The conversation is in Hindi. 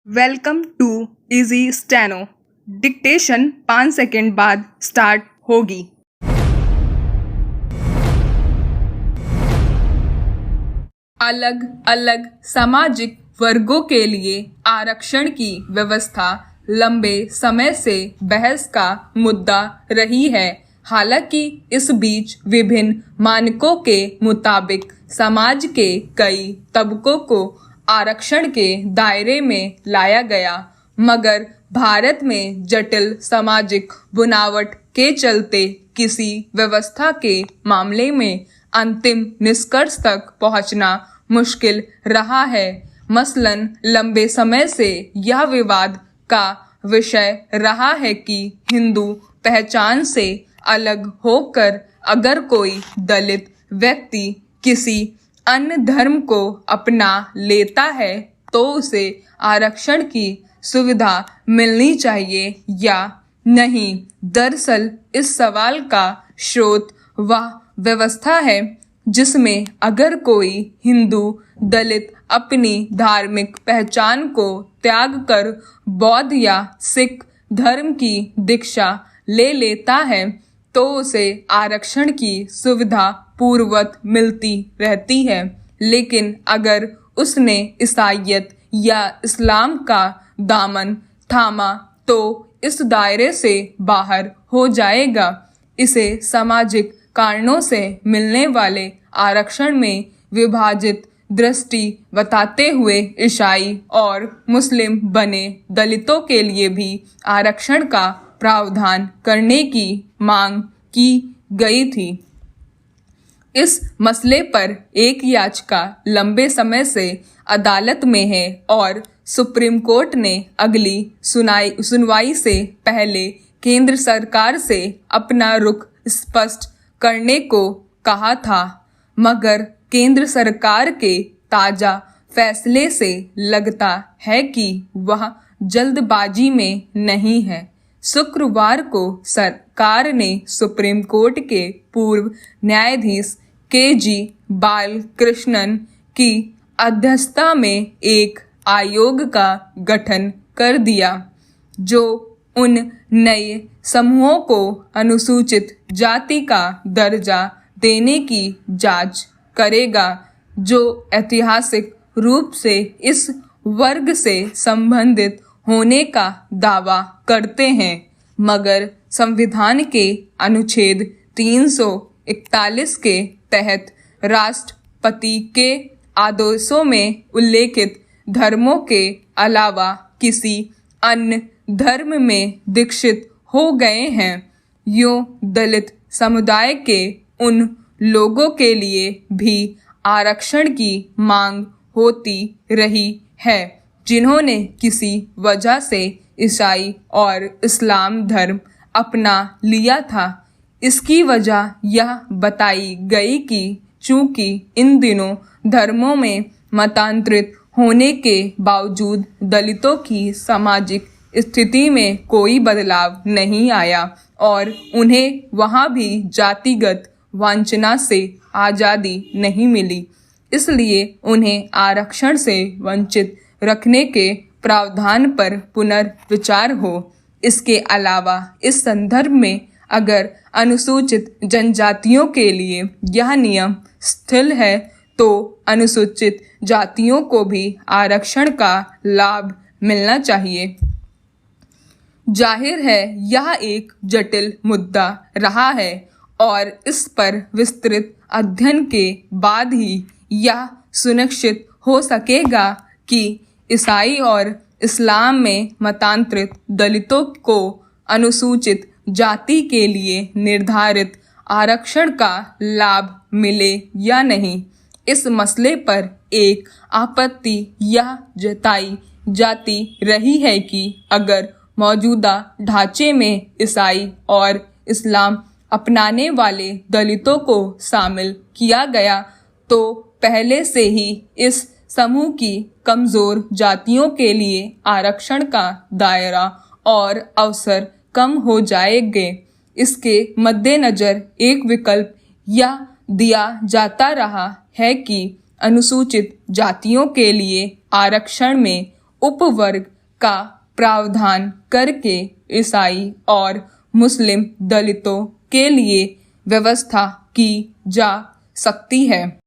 Welcome to easy steno. Dictation 5 second बाद स्टार्ट होगी। अलग अलग सामाजिक वर्गों के लिए आरक्षण की व्यवस्था लंबे समय से बहस का मुद्दा रही है। हालांकि इस बीच विभिन्न मानकों के मुताबिक समाज के कई तबकों को आरक्षण के दायरे में लाया गया, मगर भारत में जटिल सामाजिक बुनावट के चलते किसी व्यवस्था के मामले में अंतिम निष्कर्ष तक पहुंचना मुश्किल रहा है। मसलन लंबे समय से यह विवाद का विषय रहा है कि हिंदू पहचान से अलग होकर अगर कोई दलित व्यक्ति किसी अन्य धर्म को अपना लेता है तो उसे आरक्षण की सुविधा मिलनी चाहिए या नहीं। दरअसल इस सवाल का स्रोत वह व्यवस्था है जिसमें अगर कोई हिंदू दलित अपनी धार्मिक पहचान को त्याग कर बौद्ध या सिख धर्म की दीक्षा ले लेता है तो उसे आरक्षण की सुविधा पूर्ववत मिलती रहती है। लेकिन अगर उसने ईसाईयत या इस्लाम का दामन थामा तो इस दायरे से बाहर हो जाएगा। इसे सामाजिक कारणों से मिलने वाले आरक्षण में विभाजित दृष्टि बताते हुए ईसाई और मुस्लिम बने दलितों के लिए भी आरक्षण का प्रावधान करने की मांग की गई थी। इस मसले पर एक याचिका लंबे समय से अदालत में है और सुप्रीम कोर्ट ने अगली सुनवाई से पहले केंद्र सरकार से अपना रुख स्पष्ट करने को कहा था, मगर केंद्र सरकार के ताजा फैसले से लगता है कि वह जल्दबाजी में नहीं है। शुक्रवार को सरकार ने सुप्रीम कोर्ट के पूर्व न्यायाधीश के.जी. बालकृष्णन की अध्यक्षता में एक आयोग का गठन कर दिया जो उन नए समूहों को अनुसूचित जाति का दर्जा देने की जांच करेगा जो ऐतिहासिक रूप से इस वर्ग से संबंधित होने का दावा करते हैं, मगर संविधान के अनुच्छेद 341 के तहत राष्ट्रपति के आदेशों में उल्लेखित धर्मों के अलावा किसी अन्य धर्म में दीक्षित हो गए हैं। यूं दलित समुदाय के उन लोगों के लिए भी आरक्षण की मांग होती रही है जिन्होंने किसी वजह से ईसाई और इस्लाम धर्म अपना लिया था। इसकी वजह यह बताई गई कि चूंकि इन दिनों धर्मों में मतांतरित होने के बावजूद दलितों की सामाजिक स्थिति में कोई बदलाव नहीं आया और उन्हें वहां भी जातिगत वंचना से आज़ादी नहीं मिली, इसलिए उन्हें आरक्षण से वंचित रखने के प्रावधान पर पुनर्विचार हो। इसके अलावा इस संदर्भ में अगर अनुसूचित जनजातियों के लिए यह नियम स्थिर है तो अनुसूचित जातियों को भी आरक्षण का लाभ मिलना चाहिए। जाहिर है यह एक जटिल मुद्दा रहा है और इस पर विस्तृत अध्ययन के बाद ही यह सुनिश्चित हो सकेगा कि ईसाई और इस्लाम में मतांतरित दलितों को अनुसूचित जाति के लिए निर्धारित आरक्षण का लाभ मिले या नहीं। इस मसले पर एक आपत्ति यह जताई जाती रही है कि अगर मौजूदा ढांचे में ईसाई और इस्लाम अपनाने वाले दलितों को शामिल किया गया तो पहले से ही इस समूह की कमजोर जातियों के लिए आरक्षण का दायरा और अवसर कम हो जाएंगे। इसके मद्देनजर एक विकल्प यह दिया जाता रहा है कि अनुसूचित जातियों के लिए आरक्षण में उपवर्ग का प्रावधान करके ईसाई और मुस्लिम दलितों के लिए व्यवस्था की जा सकती है।